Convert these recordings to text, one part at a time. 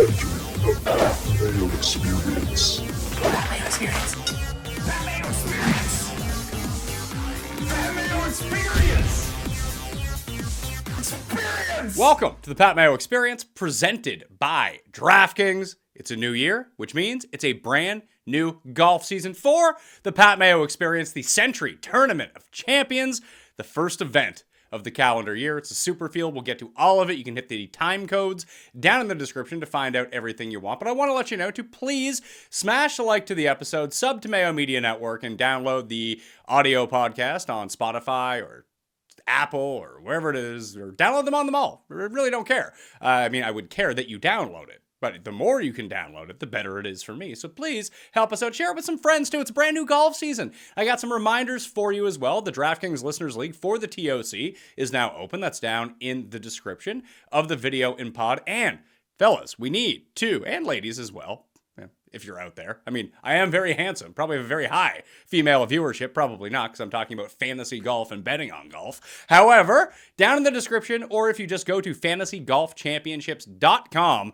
Entering the Mayo Experience. Mayo Experience. Mayo Experience. Mayo Experience. Experience. Welcome to the Pat Mayo Experience, presented by DraftKings. It's a new year, which means it's a brand new golf season for the Pat Mayo Experience, the Sentry Tournament of Champions, the first event of the calendar year. It's a super field. We'll get to all of it. You can hit the time codes down in the description to find out everything you want. But I want to let you know to please smash a like to the episode, sub to Mayo Media Network, and download the audio podcast on Spotify or Apple or wherever it is, or download them on them all. I really don't care. I would care that you download it. But the more you can download it, the better it is for me. So please help us out. Share it with some friends too. It's a brand new golf season. I got some reminders for you as well. The DraftKings Listeners League for the TOC is now open. That's down in the description of the video in pod. And fellas, we need to, and ladies as well, if you're out there. I am very handsome. Probably have a very high female viewership. Probably not, because I'm talking about fantasy golf and betting on golf. However, down in the description, or if you just go to fantasygolfchampionships.com,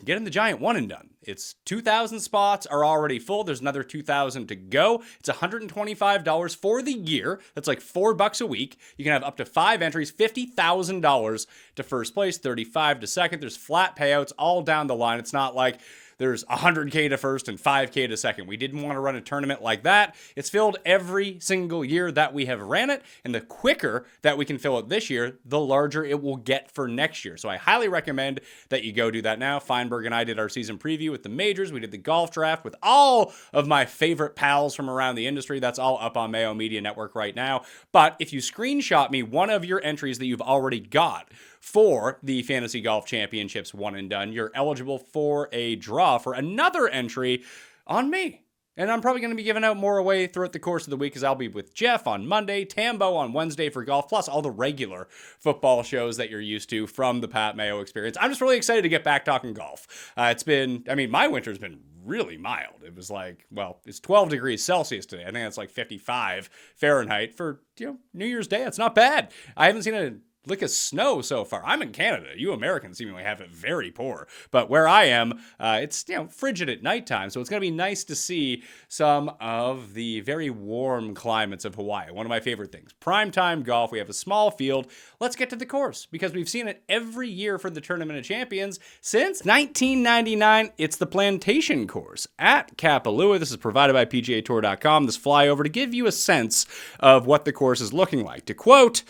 get in the giant one and done. It's 2,000 spots are already full. There's another 2,000 to go. It's $125 for the year. That's like $4 a week. You can have up to 5 entries, $50,000 to first place, 35 to second. There's flat payouts all down the line. It's not like there's 100K to first and 5K to second. We didn't want to run a tournament like that. It's filled every single year that we have ran it, and the quicker that we can fill it this year, the larger it will get for next year. So I highly recommend that you go do that now. Feinberg and I did our season preview with the majors. We did the golf draft with all of my favorite pals from around the industry. That's all up on Mayo Media Network right now. But if you screenshot me one of your entries that you've already got for the Fantasy Golf Championships one and done, you're eligible for a draw for another entry on me. And I'm probably going to be giving out more away throughout the course of the week, as I'll be with Jeff on Monday, Tambo on Wednesday for golf, plus all the regular football shows that you're used to from the Pat Mayo Experience. I'm just really excited to get back talking golf. It's been, my winter's been really mild. It was like, it's 12 degrees Celsius today. I think that's like 55 Fahrenheit for, New Year's Day. It's not bad. I haven't seen a lick of snow so far. I'm in Canada. You Americans seemingly have it very poor. But where I am, it's, frigid at nighttime. So it's going to be nice to see some of the very warm climates of Hawaii. One of my favorite things. Primetime golf. We have a small field. Let's get to the course, because we've seen it every year for the Tournament of Champions since 1999. It's the Plantation Course at Kapalua. This is provided by PGAtour.com. This flyover to give you a sense of what the course is looking like. To quote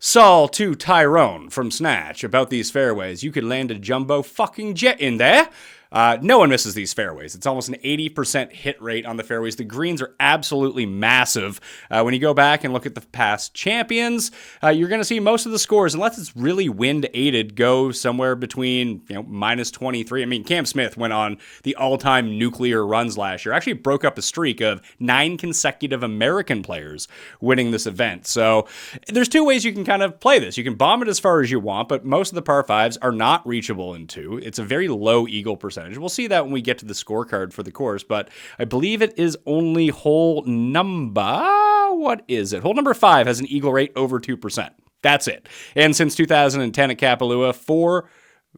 Saul to Tyrone from Snatch about these fairways: you could land a jumbo fucking jet in there. No one misses these fairways. It's almost an 80% hit rate on the fairways. The greens are absolutely massive. When you go back and look at the past champions, you're going to see most of the scores, unless it's really wind-aided, go somewhere between minus 23. Cam Smith went on the all-time nuclear runs last year. Actually broke up a streak of 9 consecutive American players winning this event. So there's 2 ways you can kind of play this. You can bomb it as far as you want, but most of the par 5s are not reachable in 2. It's a very low eagle percentage. We'll see that when we get to the scorecard for the course, but I believe it is only hole number, what is it? Hole number 5 has an eagle rate over 2%. That's it. And since 2010 at Kapalua, 4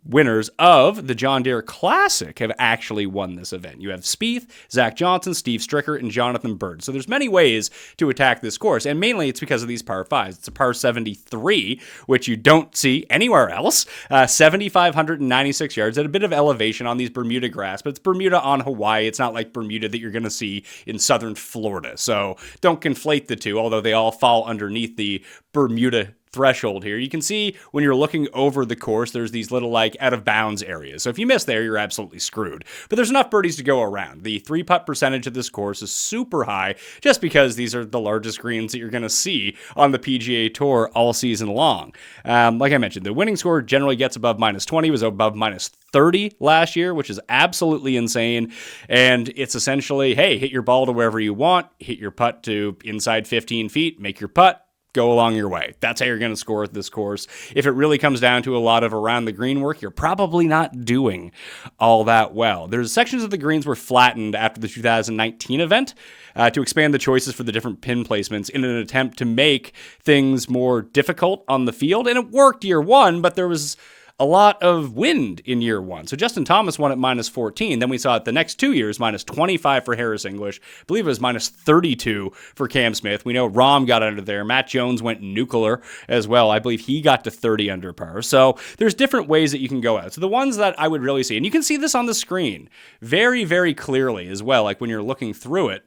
winners of the John Deere Classic have actually won this event. You have Spieth, Zach Johnson, Steve Stricker, and Jonathan Bird. So there's many ways to attack this course, and mainly it's because of these par 5s. It's a par 73, which you don't see anywhere else. 7,596 yards at a bit of elevation on these Bermuda grass, but it's Bermuda on Hawaii. It's not like Bermuda that you're going to see in southern Florida. So don't conflate the two, although they all fall underneath the Bermuda threshold here. You can see when you're looking over the course, there's these little out of bounds areas. So if you miss there, you're absolutely screwed. But there's enough birdies to go around. The 3-putt percentage of this course is super high, just because these are the largest greens that you're going to see on the PGA Tour all season long. Like I mentioned, the winning score generally gets above minus 20, was above minus 30 last year, which is absolutely insane. And it's essentially, hey, hit your ball to wherever you want, hit your putt to inside 15 feet, make your putt, go along your way. That's how you're going to score at this course. If it really comes down to a lot of around the green work, you're probably not doing all that well. There's sections of the greens were flattened after the 2019 event to expand the choices for the different pin placements in an attempt to make things more difficult on the field. And it worked year one, but there was a lot of wind in year one. So Justin Thomas won at minus 14. Then we saw it the next 2 years, minus 25 for Harris English. I believe it was minus 32 for Cam Smith. We know Rahm got under there. Matt Jones went nuclear as well. I believe he got to 30 under par. So there's different ways that you can go out. So the ones that I would really see, and you can see this on the screen very, very clearly as well, like when you're looking through it,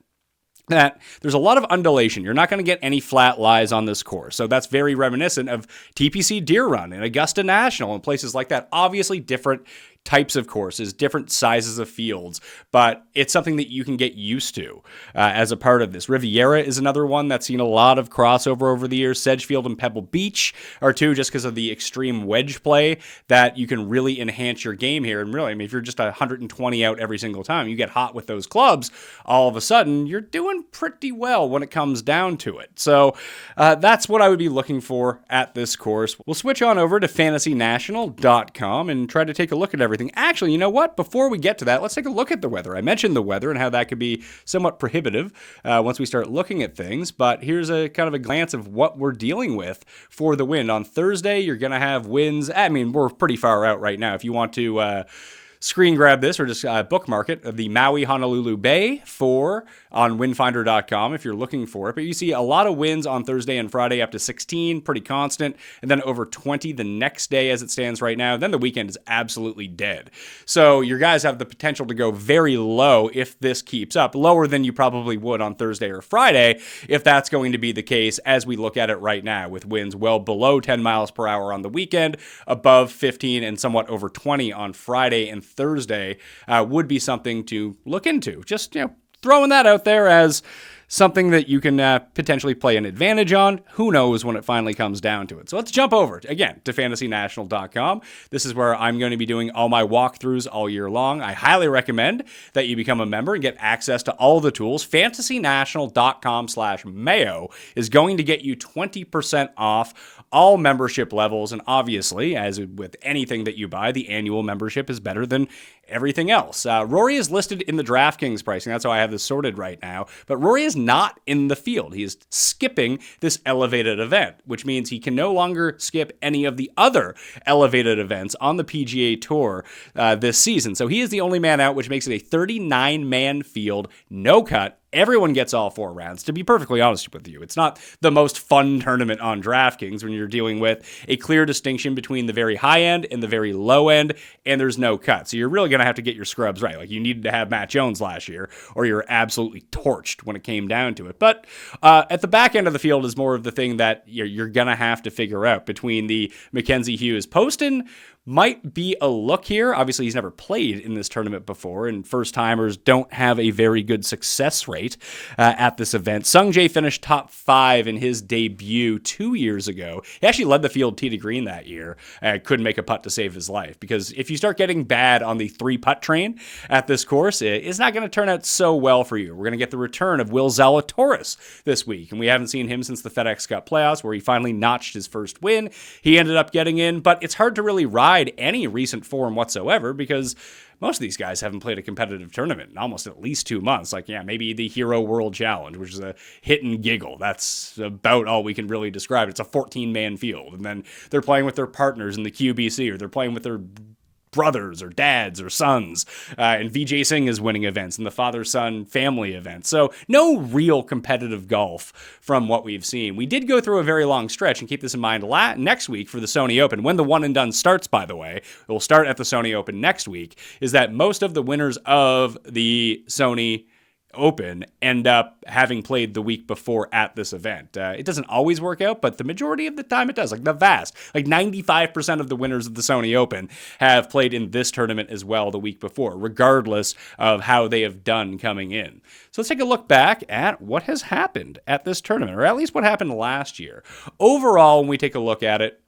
that there's a lot of undulation. You're not going to get any flat lies on this course. So that's very reminiscent of TPC Deer Run and Augusta National and places like that. Obviously different types of courses, different sizes of fields, but it's something that you can get used to as a part of this. Riviera is another one that's seen a lot of crossover over the years. Sedgefield and Pebble Beach are two, just because of the extreme wedge play that you can really enhance your game here. And really, I mean, if you're just 120 out every single time, you get hot with those clubs, all of a sudden, you're doing pretty well when it comes down to it. So that's what I would be looking for at this course. We'll switch on over to fantasynational.com and try to take a look at everything. Actually, you know what? Before we get to that, let's take a look at the weather. I mentioned the weather and how that could be somewhat prohibitive once we start looking at things, but here's a kind of a glance of what we're dealing with for the wind. On Thursday, you're going to have winds. I mean, we're pretty far out right now. If you want to screen grab this or just bookmark it, the Maui Honolulu Bay on windfinder.com if you're looking for it. But you see a lot of winds on Thursday and Friday up to 16, pretty constant, and then over 20 the next day as it stands right now. Then the weekend is absolutely dead. So your guys have the potential to go very low if this keeps up, lower than you probably would on Thursday or Friday if that's going to be the case as we look at it right now, with winds well below 10 miles per hour on the weekend, above 15 and somewhat over 20 on Friday and Thursday would be something to look into. Just, throwing that out there as something that you can potentially play an advantage on. Who knows when it finally comes down to it. So let's jump over, again, to fantasynational.com. This is where I'm going to be doing all my walkthroughs all year long. I highly recommend that you become a member and get access to all the tools. fantasynational.com/Mayo is going to get you 20% off all membership levels. And obviously, as with anything that you buy, the annual membership is better than everything else. Rory is listed in the DraftKings pricing. That's how I have this sorted right now. But Rory is not in the field. He is skipping this elevated event, which means he can no longer skip any of the other elevated events on the PGA Tour this season. So he is the only man out, which makes it a 39-man field, no cut. Everyone gets all 4 rounds. To be perfectly honest with you, it's not the most fun tournament on DraftKings when you're dealing with a clear distinction between the very high end and the very low end, and there's no cut. So you're really going to have to get your scrubs right. Like you needed to have Matt Jones last year, or you're absolutely torched when it came down to it. But at the back end of the field is more of the thing that you're going to have to figure out between the Mackenzie Hughes. Poston might be a look here. Obviously, he's never played in this tournament before, and first-timers don't have a very good success rate at this event. Sung Jae finished top 5 in his debut 2 years ago. He actually led the field tee to green that year. Couldn't make a putt to save his life, because if you start getting bad on the 3-putt train at this course, it's not going to turn out so well for you. We're going to get the return of Will Zalatoris this week, and we haven't seen him since the FedEx Cup playoffs, where he finally notched his first win. He ended up getting in, but it's hard to really ride any recent form whatsoever, because most of these guys haven't played a competitive tournament in almost at least 2 months. Like, maybe the Hero World Challenge, which is a hit and giggle. That's about all we can really describe. It's a 14-man field, and then they're playing with their partners in the QBC, or they're playing with their brothers or dads or sons, and Vijay Singh is winning events and the father-son family events. So no real competitive golf from what we've seen. We did go through a very long stretch, and keep this in mind, next week for the Sony Open, when the one and done starts, by the way, it will start at the Sony Open next week, is that most of the winners of the Sony Open end up having played the week before at this event. It doesn't always work out, but the majority of the time it does. Like 95% of the winners of the Sony Open have played in this tournament as well the week before, regardless of how they have done coming in. So let's take a look back at what has happened at this tournament, or at least what happened last year. Overall, when we take a look at it,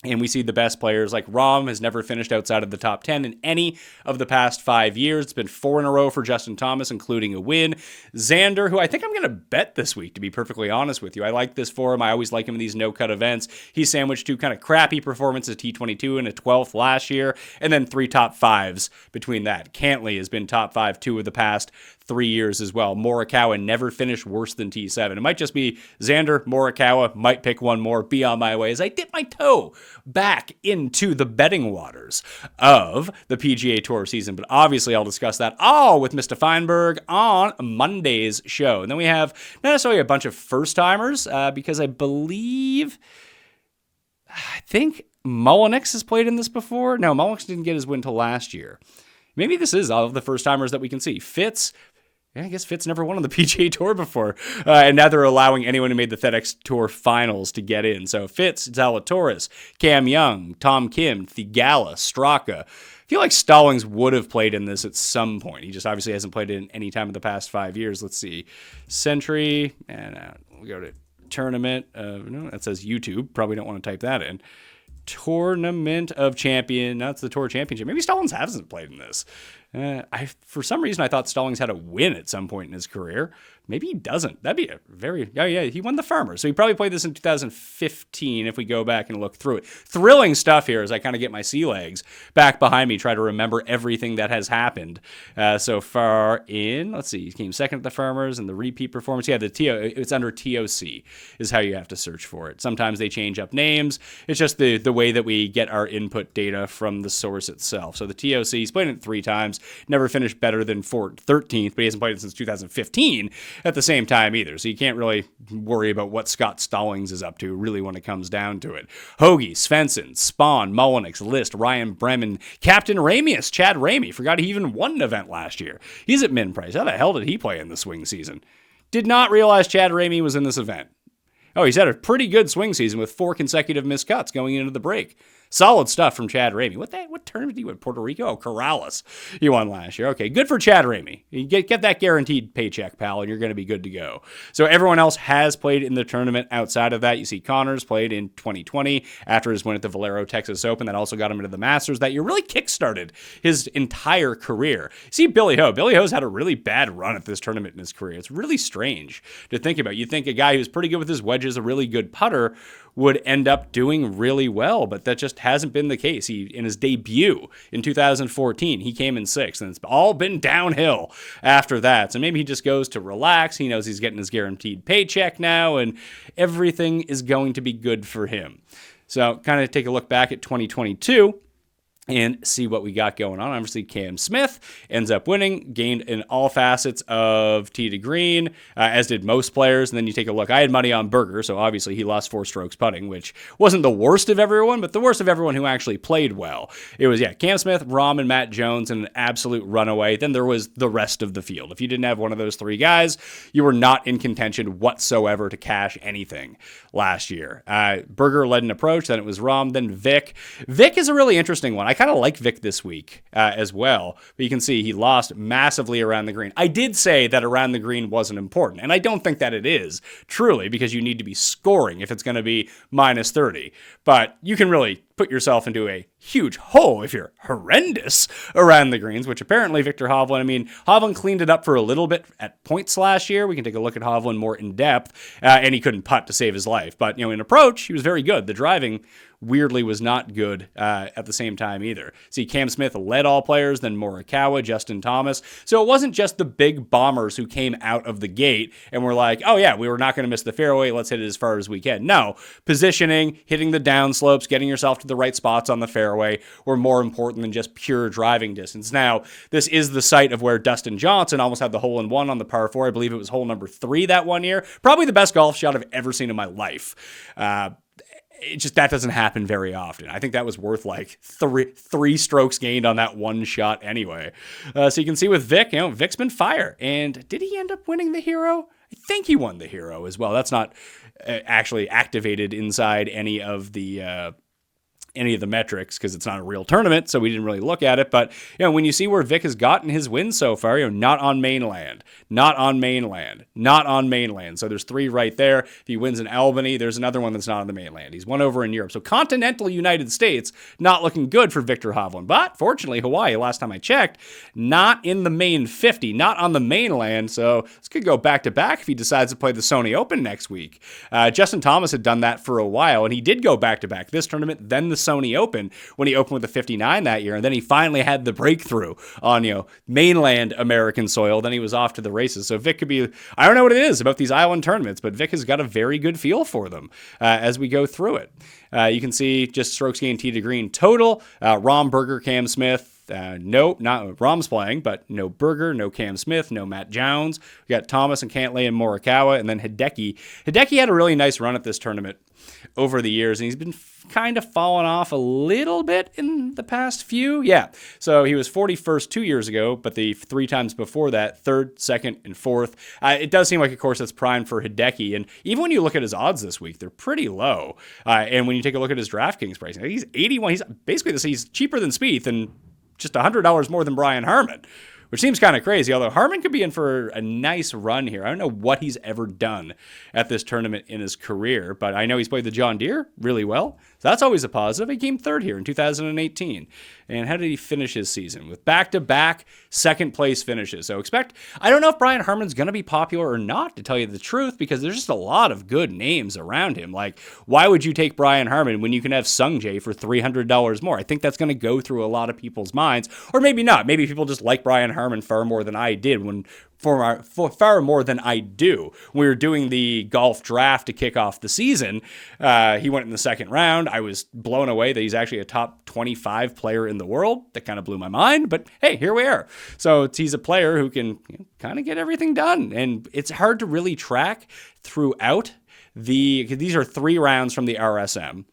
and we see the best players, like Rahm has never finished outside of the top 10 in any of the past 5 years. It's been 4 in a row for Justin Thomas, including a win. Xander, who I think I'm going to bet this week, to be perfectly honest with you. I like this for him. I always like him in these no-cut events. He sandwiched 2 kind of crappy performances, T22 and a 12th last year, and then 3 top 5s between that. Cantley has been top 5 2 of the past 3 years as well. Morikawa never finished worse than T7. It might just be Xander, Morikawa, might pick one more, be on my way as I dip my toe back into the betting waters of the PGA Tour season. But obviously I'll discuss that all with Mr. Feinberg on Monday's show. And then we have not necessarily a bunch of first-timers because I think Mullenix has played in this before. No, Mullenix didn't get his win till last year. Maybe this is all of the first-timers that we can see. Fitz, I guess Fitz never won on the PGA Tour before. And now they're allowing anyone who made the FedEx Tour finals to get in. So Fitz, Zalatoris, Cam Young, Tom Kim, Thigala, Straka. I feel like Stallings would have played in this at some point. He just obviously hasn't played in any time in the past 5 years. Let's see. Sentry, and we'll go to tournament. No, that says YouTube. Probably don't want to type that in. Tournament of Champion. That's the Tour Championship. Maybe Stallings hasn't played in this. For some reason, I thought Stallings had a win at some point in his career. Maybe he doesn't. That'd be a very... Oh, yeah, he won the Farmers. So he probably played this in 2015 if we go back and look through it. Thrilling stuff here as I kind of get my sea legs back behind me, try to remember everything that has happened so far in... Let's see, he came second at the Farmers and the repeat performance. Yeah, it's under TOC is how you have to search for it. Sometimes they change up names. It's just the way that we get our input data from the source itself. So the TOC, he's played it 3 times, never finished better than 13th, but he hasn't played it since 2015 at the same time either. So you can't really worry about what Scott Stallings is up to, really, when it comes down to it. Hoagie, Svensson, Spahn, Mullenix, List, Ryan Bremen, Captain Ramius, Chad Ramey. Forgot he even won an event last year. He's at min price. How the hell did he play in the swing season? Did not realize Chad Ramey was in this event. Oh, he's had a pretty good swing season with 4 consecutive missed cuts going into the break. Solid stuff from Chad Ramey. What tournament did he win? Puerto Rico? Oh, Corrales. He won last year. Okay, good for Chad Ramey. You get that guaranteed paycheck, pal, and you're going to be good to go. So everyone else has played in the tournament outside of that. You see Connors played in 2020 after his win at the Valero Texas Open. That also got him into the Masters that year. Really kickstarted his entire career. You see Billy Ho. Billy Ho's had a really bad run at this tournament in his career. It's really strange to think about. You'd think a guy who's pretty good with his wedges, a really good putter, would end up doing really well, but that just hasn't been the case. In his debut in 2014, he came in 6th, and it's all been downhill after that. So maybe he just goes to relax. He knows he's getting his guaranteed paycheck now, and everything is going to be good for him. So kind of take a look back at 2022 and see what we got going on. Obviously, Cam Smith ends up winning, gained in all facets of tee to green, as did most players. And then you take a look. I had money on Berger, so obviously he lost 4 strokes putting, which wasn't the worst of everyone, but the worst of everyone who actually played well. It was, Cam Smith, Rahm, and Matt Jones, and an absolute runaway. Then there was the rest of the field. If you didn't have one of those 3 guys, you were not in contention whatsoever to cash anything last year. Berger led an approach, then it was Rahm, then Vic. Vic is a really interesting one. I kind of like Vic this week as well, but you can see he lost massively around the green. I did say that around the green wasn't important, and I don't think that it is, truly, because you need to be scoring if it's going to be minus 30. But you can really put yourself into a huge hole if you're horrendous around the greens, which apparently Victor Hovland, Hovland cleaned it up for a little bit at points last year. We can take a look at Hovland more in depth, and he couldn't putt to save his life. But, in approach, he was very good. The driving, weirdly, was not good at the same time either. See, Cam Smith led all players, then Morikawa, Justin Thomas. So it wasn't just the big bombers who came out of the gate and were like, oh yeah, we were not going to miss the fairway, let's hit it as far as we can. No, positioning, hitting the downslopes, getting yourself to the right spots on the fairway were more important than just pure driving distance. Now, this is the site of where Dustin Johnson almost had the hole-in-one on the par 4. I believe it was hole number 3 that one year. Probably the best golf shot I've ever seen in my life. That doesn't happen very often. I think that was worth like three strokes gained on that one shot anyway. So you can see with Vic, Vic's been fire. And did he end up winning the Hero? I think he won the Hero as well. That's not actually activated inside any of the metrics because it's not a real tournament, so we didn't really look at it. But when you see where Vic has gotten his wins so far, not on mainland, not on mainland, not on mainland. So there's 3 right there. If he wins in Albany, there's another one that's not on the mainland. He's won over in Europe. So continental United States, not looking good for Victor Hovland. But fortunately, Hawaii, last time I checked, not in the main 50, not on the mainland. So this could go back to back if he decides to play the Sony Open next week. Justin Thomas had done that for a while, and he did go back to back this tournament, then the Sony Open when he opened with a 59 that year. And then he finally had the breakthrough on, mainland American soil. Then he was off to the races. So Vic could be, I don't know what it is about these island tournaments, but Vic has got a very good feel for them as we go through it. You can see just strokes gained tee to green total. Rom, Berger, Cam Smith. No, not Rom's playing, but no Berger, no Cam Smith, no Matt Jones. We got Thomas and Cantlay and Morikawa, and then Hideki. Hideki had a really nice run at this tournament over the years, and he's been kind of falling off a little bit in the past few. Yeah, so he was 41st 2 years ago, but the 3 times before that, 3rd, 2nd, and 4th. It does seem like a course that's primed for Hideki, and even when you look at his odds this week, they're pretty low. And when you take a look at his DraftKings pricing, he's 81. He's basically he's cheaper than Spieth and just $100 more than Brian Harman, which seems kind of crazy, although Harman could be in for a nice run here. I don't know what he's ever done at this tournament in his career, but I know he's played the John Deere really well. So that's always a positive. He came 3rd here in 2018. And how did he finish his season? With back-to-back second-place finishes. So I don't know if Brian Harman's going to be popular or not, to tell you the truth, because there's just a lot of good names around him. Like, why would you take Brian Harman when you can have Sung Jae for $300 more? I think that's going to go through a lot of people's minds. Or maybe not. Maybe people just like Brian Harman far more than I did far more than I do. When we were doing the golf draft to kick off the season, he went in the second round. I was blown away that he's actually a top 25 player in the world. That kind of blew my mind, but hey, here we are. So he's a player who can kind of get everything done, and it's hard to really track throughout these are 3 rounds from the RSM.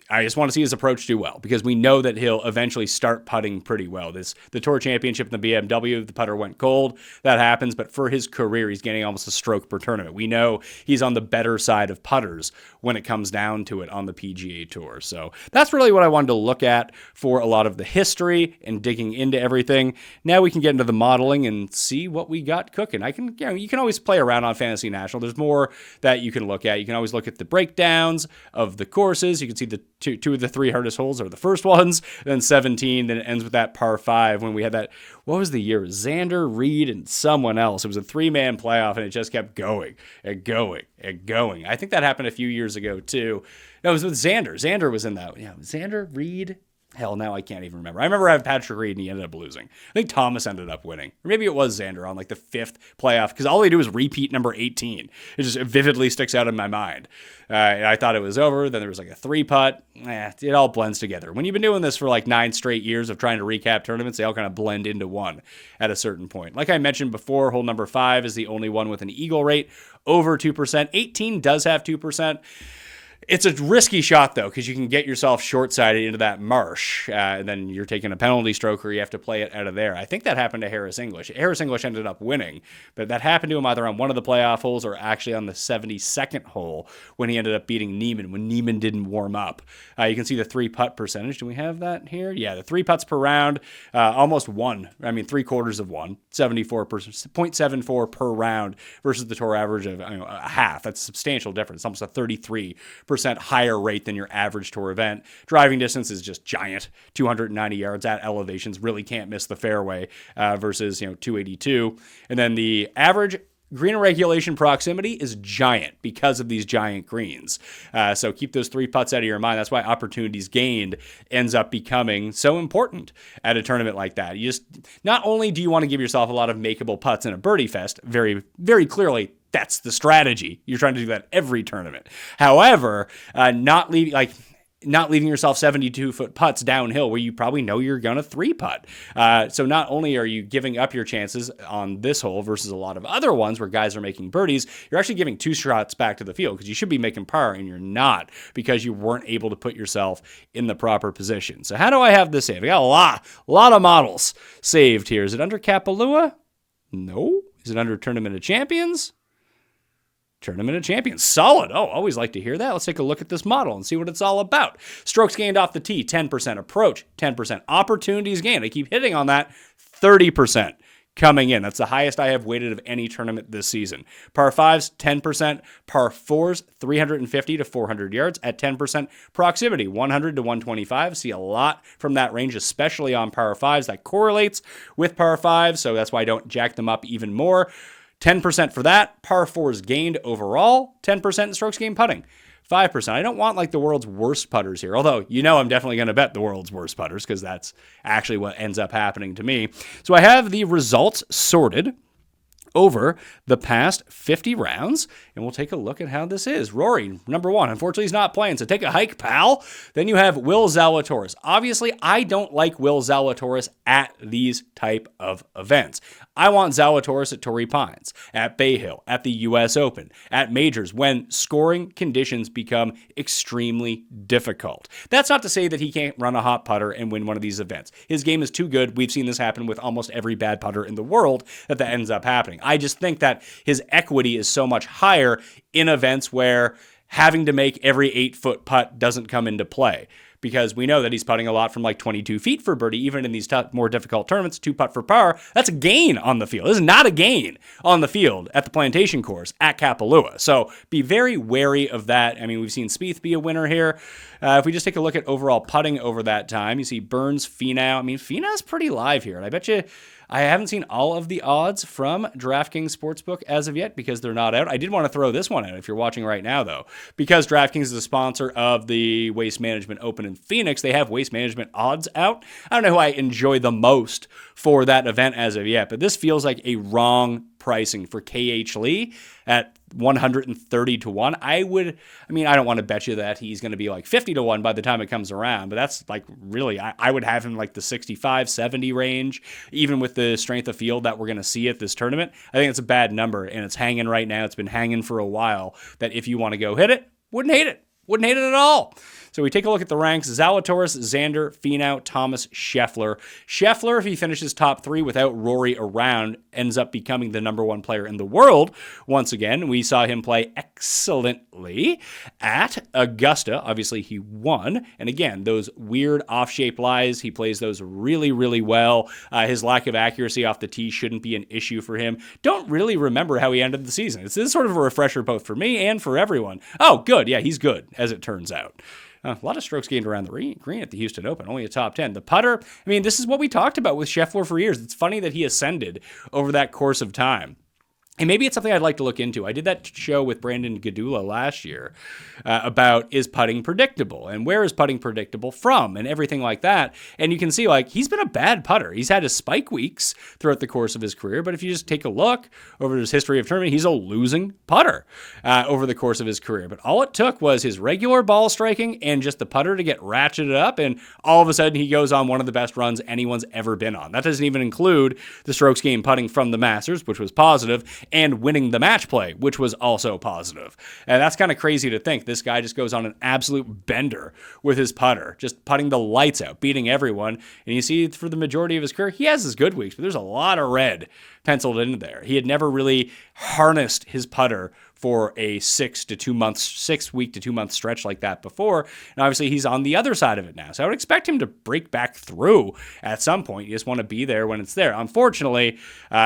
I just want to see his approach do well, because we know that he'll eventually start putting pretty well. The Tour Championship in the BMW, the putter went cold. That happens, but for his career, he's getting almost a stroke per tournament. We know he's on the better side of putters when it comes down to it on the PGA Tour. So that's really what I wanted to look at for a lot of the history and digging into everything. Now we can get into the modeling and see what we got cooking. You can always play around on Fantasy National. There's more that you can look at. You can always look at the breakdowns of the courses. You can see the two of the 3 hardest holes are the first ones, then 17, then it ends with that par 5 when we had that, what was the year? Xander, Reed, and someone else. It was a 3-man playoff, and it just kept going and going and going. I think that happened a few years ago, too. No, it was with Xander. Xander was in that. Yeah, Xander, Reed. Hell, now I can't even remember. I remember having Patrick Reed, and he ended up losing. I think Thomas ended up winning. Or maybe it was Xander on like the 5th playoff, because all they do is repeat number 18. It just vividly sticks out in my mind. And I thought it was over. Then there was like a 3-putt. It all blends together. When you've been doing this for like 9 straight years of trying to recap tournaments, they all kind of blend into one at a certain point. Like I mentioned before, hole number 5 is the only one with an eagle rate over 2%. 18 does have 2%. It's a risky shot, though, because you can get yourself short-sided into that marsh, and then you're taking a penalty stroke, or you have to play it out of there. I think that happened to Harris English. Harris English ended up winning, but that happened to him either on one of the playoff holes or actually on the 72nd hole when he ended up beating Neiman, when Neiman didn't warm up. You can see the 3-putt percentage. Do we have that here? Yeah, the 3 putts per round, almost 1. 3/4 of 1, 0.74 per round versus the tour average of a half. That's a substantial difference, almost a 33% higher rate than your average tour event. Driving distance is just giant, 290 yards at elevations, really can't miss the fairway versus 282. And then the average green regulation proximity is giant because of these giant greens. So keep those 3 putts out of your mind. That's why opportunities gained ends up becoming so important at a tournament like that. Not only do you want to give yourself a lot of makeable putts in a birdie fest, very, very clearly, that's the strategy. You're trying to do that every tournament. However, not leaving yourself 72-foot putts downhill where you probably know you're going to 3-putt. So not only are you giving up your chances on this hole versus a lot of other ones where guys are making birdies, you're actually giving 2 shots back to the field, because you should be making par and you're not, because you weren't able to put yourself in the proper position. So how do I have this saved? I got a lot of models saved here. Is it under Kapalua? No. Is it under Tournament of Champions? Tournament of Champions. Solid. Oh, always like to hear that. Let's take a look at this model and see what it's all about. Strokes gained off the tee, 10%. Approach, 10%. Opportunities gained. I keep hitting on that, 30% coming in. That's the highest I have weighted of any tournament this season. Par 5s, 10%. Par 4s, 350 to 400 yards at 10%. Proximity, 100 to 125. See a lot from that range, especially on par 5s. That correlates with par 5s, so that's why I don't jack them up even more. 10% for that. Par 4s gained overall, 10% in strokes gained putting. 5%. I don't want like the world's worst putters here, although I'm definitely going to bet the world's worst putters because that's actually what ends up happening to me. So I have the results sorted over the past 50 rounds, and we'll take a look at how this is. Rory, number one. Unfortunately, he's not playing, so take a hike, pal. Then you have Will Zalatoris. Obviously, I don't like Will Zalatoris at these type of events. I want Zalatoris at Torrey Pines, at Bay Hill, at the U.S. Open, at majors, when scoring conditions become extremely difficult. That's not to say that he can't run a hot putter and win one of these events. His game is too good. We've seen this happen with almost every bad putter in the world that ends up happening. I just think that his equity is so much higher in events where having to make every 8-foot putt doesn't come into play. Because we know that he's putting a lot from like 22 feet for birdie, even in these more difficult tournaments, 2-putt for par. That's a gain on the field. This is not a gain on the field at the Plantation Course at Kapalua. So be very wary of that. I mean, we've seen Spieth be a winner here. If we just take a look at overall putting over that time, you see Burns, Finau. I mean, Finau's pretty live here. And I bet you I haven't seen all of the odds from DraftKings Sportsbook as of yet because they're not out. I did want to throw this one out if you're watching right now, though. Because DraftKings is a sponsor of the Waste Management Open in Phoenix, they have Waste Management odds out. I don't know who I enjoy the most for that event as of yet, but this feels like a wrong pricing for KH Lee at 130 to 1. I don't want to bet you that he's going to be like 50 to 1 by the time it comes around, but that's like really, I would have him like the 65, 70 range, even with the strength of field that we're going to see at this tournament. I think it's a bad number, and it's hanging right now. It's been hanging for a while, that if you want to go hit it, wouldn't hate it. Wouldn't hate it at all. So we take a look at the ranks. Zalatoris, Xander, Finau, Thomas, Scheffler. Scheffler, if he finishes top 3 without Rory around, ends up becoming the number 1 player in the world. Once again, we saw him play excellently at Augusta. Obviously, he won. And again, those weird off-shape lies, he plays those really, really well. His lack of accuracy off the tee shouldn't be an issue for him. Don't really remember how he ended the season. This is sort of a refresher both for me and for everyone. Oh, good. Yeah, he's good, as it turns out. A lot of strokes gained around the green at the Houston Open, only a top 10. The putter, I mean, this is what we talked about with Scheffler for years. It's funny that he ascended over that course of time. And maybe it's something I'd like to look into. I did that show with Brandon Gadula last year about is putting predictable and where is putting predictable from and everything like that. And you can see, like, he's been a bad putter. He's had his spike weeks throughout the course of his career. But if you just take a look over his history of tournament, he's a losing putter over the course of his career. But all it took was his regular ball striking and just the putter to get ratcheted up. And all of a sudden, he goes on one of the best runs anyone's ever been on. That doesn't even include the strokes gained putting from the Masters, which was positive, and winning the match play, which was also positive. And that's kind of crazy to think. This guy just goes on an absolute bender with his putter, just putting the lights out, beating everyone. And you see for the majority of his career, he has his good weeks, but there's a lot of red penciled in there. He had never really harnessed his putter for a 6 week to 2 month stretch like that before. And obviously he's on the other side of it now. So I would expect him to break back through at some point. You just want to be there when it's there. Unfortunately,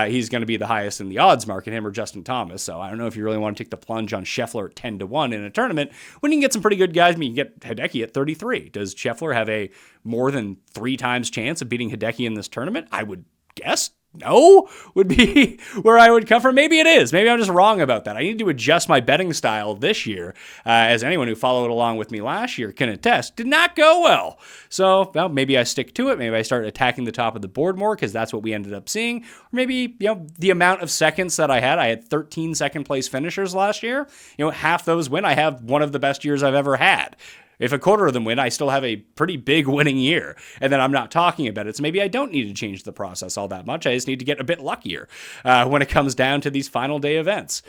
he's going to be the highest in the odds market, him or Justin Thomas. So I don't know if you really want to take the plunge on Scheffler at 10 to 1 in a tournament when you can get some pretty good guys. I mean, you can get Hideki at 33. Does Scheffler have a more than 3 times chance of beating Hideki in this tournament? I would guess no would be where I would come from. Maybe it is. Maybe I'm just wrong about that. I need to adjust my betting style this year. As anyone who followed along with me last year can attest, did not go well. So well, maybe I stick to it. Maybe I start attacking the top of the board more because that's what we ended up seeing. Or maybe, the amount of seconds that I had 13 second place finishers last year. Half those win. I have one of the best years I've ever had. If a quarter of them win, I still have a pretty big winning year. And then I'm not talking about it. So maybe I don't need to change the process all that much. I just need to get a bit luckier when it comes down to these final day events.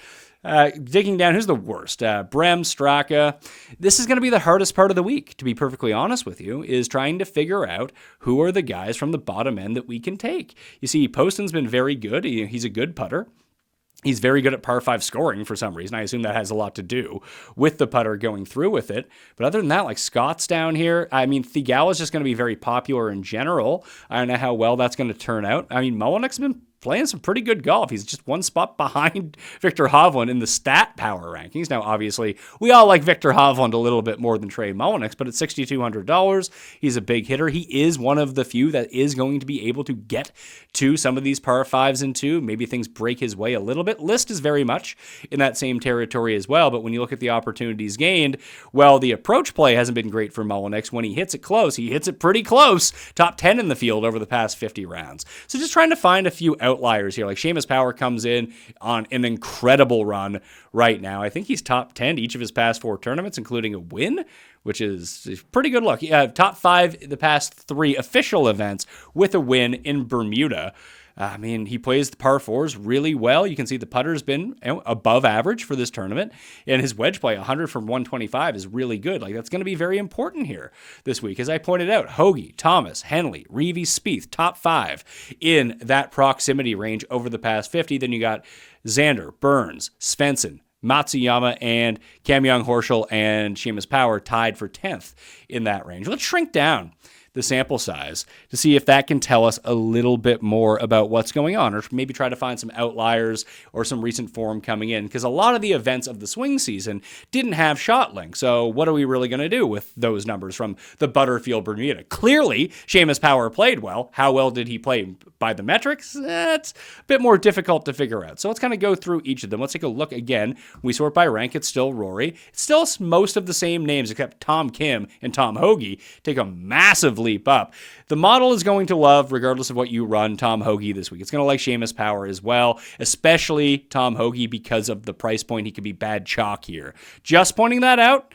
Digging down, who's the worst? Brem, Straka. This is going to be the hardest part of the week, to be perfectly honest with you, is trying to figure out who are the guys from the bottom end that we can take. You see, Poston's been very good. He's a good putter. He's very good at par 5 scoring for some reason. I assume that has a lot to do with the putter going through with it. But other than that, like Scott's down here. I mean, Thigala is just going to be very popular in general. I don't know how well that's going to turn out. I mean, Molinek's been playing some pretty good golf. He's just one spot behind Victor Hovland in the stat power rankings. Now, obviously, we all like Victor Hovland a little bit more than Trey Mullinax, but at $6,200, he's a big hitter. He is one of the few that is going to be able to get to some of these par 5s and 2. Maybe things break his way a little bit. List is very much in that same territory as well, but when you look at the opportunities gained, well, the approach play hasn't been great for Mullinax. When he hits it close, he hits it pretty close. Top 10 in the field over the past 50 rounds. So just trying to find a few outliers here. Like Seamus Power comes in on an incredible run right now. I think he's top 10 each of his past 4 tournaments, including a win, which is pretty good luck. Top 5 the past 3 official events with a win in Bermuda. I mean, he plays the par 4s really well. You can see the putter's been above average for this tournament, and his wedge play, 100 from 125, is really good. Like, that's going to be very important here this week. As I pointed out, Hoagie, Thomas, Henley, Reeve, Spieth, top 5 in that proximity range over the past 50. Then you got Xander, Burns, Svensson, Matsuyama, and Cam Young, Horschel, and Seamus Power tied for 10th in that range. Let's shrink down the sample size to see if that can tell us a little bit more about what's going on, or maybe try to find some outliers or some recent form coming in, because a lot of the events of the swing season didn't have shot link. So what are we really going to do with those numbers from the Butterfield Bermuda? Clearly, Seamus Power played well. How well did he play by the metrics? That's a bit more difficult to figure out. So let's kind of go through each of them. Let's take a look again. We sort by rank. It's still Rory. It's still most of the same names except Tom Kim and Tom Hoagie take a massive leap up. The model is going to love, regardless of what you run, Tom Hoagie this week. It's going to like Seamus Power as well, especially Tom Hoagie because of the price point. He could be bad chalk here. Just pointing that out.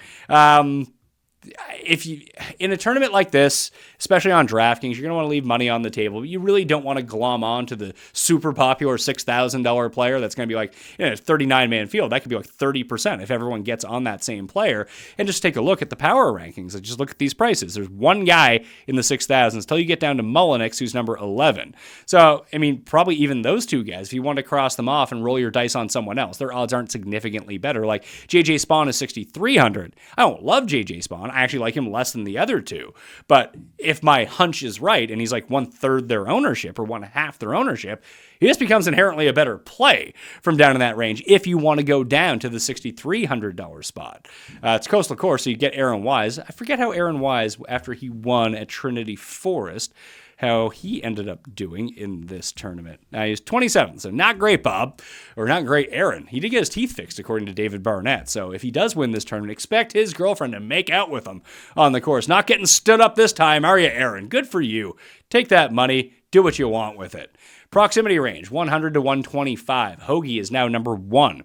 If you in a tournament like this, especially on DraftKings, you're going to want to leave money on the table, but you really don't want to glom on to the super popular $6,000 player that's going to be like, a 39-man field. That could be like 30% if everyone gets on that same player. And just take a look at the power rankings. Just look at these prices. There's one guy in the 6,000s until you get down to Mullinax, who's number 11. So, I mean, probably even those two guys, if you want to cross them off and roll your dice on someone else, their odds aren't significantly better. Like JJ Spawn is 6,300. I don't love JJ Spawn. I actually like him less than the other two. But if my hunch is right, and he's like 1/3 their ownership or 1/2 their ownership, he just becomes inherently a better play from down in that range if you want to go down to the $6,300 spot. It's Coastal Course, so you get Aaron Wise. I forget how Aaron Wise, after he won at Trinity Forest, how he ended up doing in this tournament. Now, he's 27, so not great, Bob, or not great, Aaron. He did get his teeth fixed, according to David Barnett. So if he does win this tournament, expect his girlfriend to make out with him on the course. Not getting stood up this time, are you, Aaron? Good for you. Take that money, do what you want with it. Proximity range, 100 to 125. Hoagie is now number 1.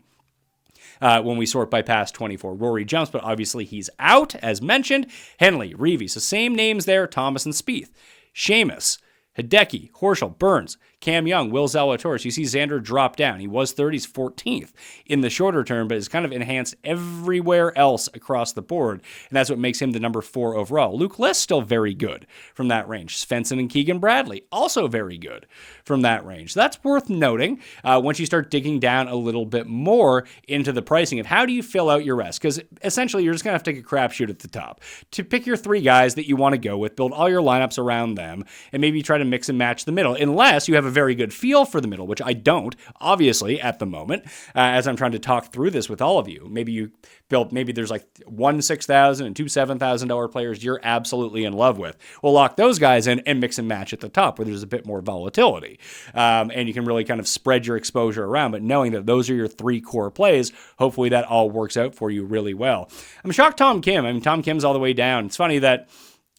When we sort by past 24. Rory jumps, but obviously he's out, as mentioned. Henley, Reeve, so same names there, Thomas and Spieth. Seamus, Hideki, Horschel, Burns, Cam Young, Will Zalatoris. You see Xander drop down. He was 30s, 14th in the shorter term, but is kind of enhanced everywhere else across the board, and that's what makes him the number 4 overall. Luke List, still very good from that range. Svensson and Keegan Bradley, also very good from that range. So that's worth noting once you start digging down a little bit more into the pricing of how do you fill out your rest, because essentially you're just going to have to take a crapshoot at the top to pick your 3 guys that you want to go with, build all your lineups around them, and maybe try to mix and match the middle, unless you have a very good feel for the middle, which I don't, obviously, at the moment, as I'm trying to talk through this with all of you. Maybe you built, maybe there's like one $6,000 and two $7,000 players you're absolutely in love with. We'll lock those guys in and mix and match at the top where there's a bit more volatility. And you can really kind of spread your exposure around, but knowing that those are your 3 core plays, hopefully that all works out for you really well. I'm shocked Tom Kim. I mean, Tom Kim's all the way down. It's funny that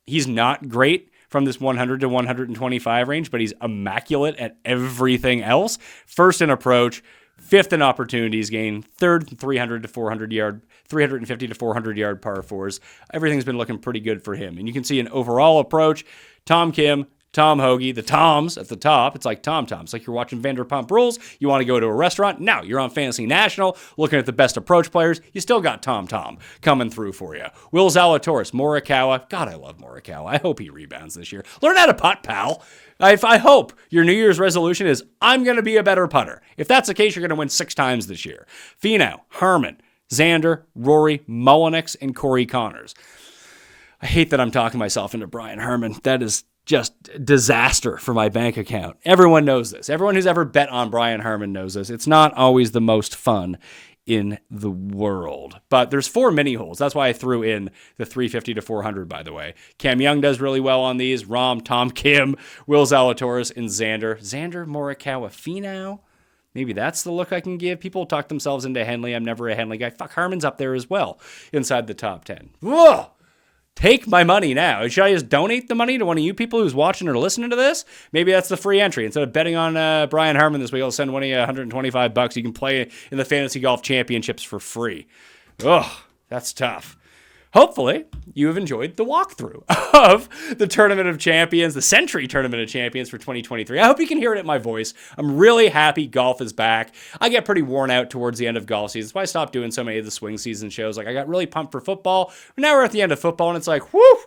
he's not great from this 100 to 125 range, but he's immaculate at everything else. First in approach, 5th in opportunities gain, 3rd 300 to 400 yard, 350 to 400 yard par 4s. Everything's been looking pretty good for him. And you can see an overall approach, Tom Kim, Tom Hoagie, the Toms at the top. It's like Tom Tom. It's like you're watching Vanderpump Rules. You want to go to a restaurant? Now you're on Fantasy National looking at the best approach players. You still got Tom Tom coming through for you. Will Zalatoris, Morikawa. God, I love Morikawa. I hope he rebounds this year. Learn how to putt, pal. I hope your New Year's resolution is, I'm going to be a better putter. If that's the case, you're going to win 6 times this year. Finau, Harman, Xander, Rory, Mullinax, and Corey Connors. I hate that I'm talking myself into Brian Harman. That is just disaster for my bank account. Everyone knows this. Everyone who's ever bet on Brian Harman knows this. It's not always the most fun in the world. But there's 4 mini holes. That's why I threw in the 350 to 400, by the way. Cam Young does really well on these. Rahm, Tom Kim, Will Zalatoris, and Xander. Xander Morikawa Finau. Maybe that's the look I can give. People talk themselves into Henley. I'm never a Henley guy. Fuck, Harman's up there as well inside the top 10. Whoa! Take my money now. Should I just donate the money to one of you people who's watching or listening to this? Maybe that's the free entry. Instead of betting on Brian Harman this week, I'll send one of you $125. You can play in the Fantasy Golf Championships for free. Ugh, that's tough. Hopefully, you have enjoyed the walkthrough of the Tournament of Champions, the Sentry Tournament of Champions for 2023. I hope you can hear it in my voice. I'm really happy golf is back. I get pretty worn out towards the end of golf season. That's why I stopped doing so many of the swing season shows. Like, I got really pumped for football. But now we're at the end of football, and it's like, whoo!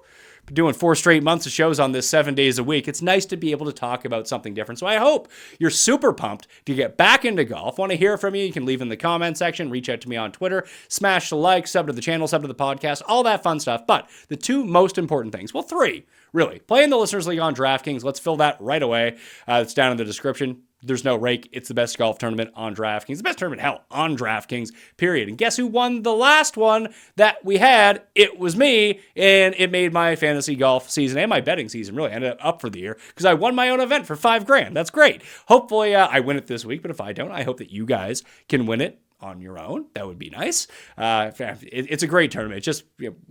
Been doing 4 straight months of shows on this 7 days a week. It's nice to be able to talk about something different. So I hope you're super pumped to get back into golf. Want to hear from you? You can leave in the comment section, reach out to me on Twitter, smash the like, sub to the channel, sub to the podcast, all that fun stuff. But the 2 most important things, well, 3, really. Play in the Listeners League on DraftKings. Let's fill that right away. It's down in the description. There's no rake. It's the best golf tournament on DraftKings. The best tournament, hell, on DraftKings, period. And guess who won the last one that we had? It was me, and it made my fantasy golf season and my betting season really ended up for the year because I won my own event for $5,000. That's great. Hopefully, I win it this week, but if I don't, I hope that you guys can win it on your own. That would be nice. It's a great tournament. It's just,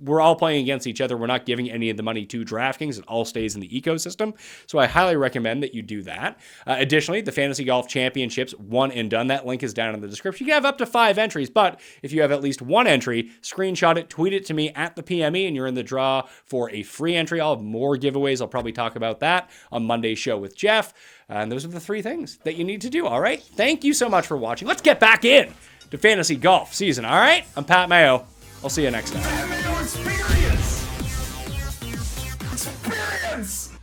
we're all playing against each other. We're not giving any of the money to DraftKings. It all stays in the ecosystem. So I highly recommend that you do that. Additionally, the Fantasy Golf Championships, one and done. That link is down in the description. You can have up to 5 entries, but if you have at least 1 entry, screenshot it, tweet it to me at the PME, and you're in the draw for a free entry. I'll have more giveaways. I'll probably talk about that on Monday's show with Jeff. And those are the 3 things that you need to do, all right? Thank you so much for watching. Let's get back in to fantasy golf season, all right? I'm Pat Mayo. I'll see you next time. Mayo experience! Experience!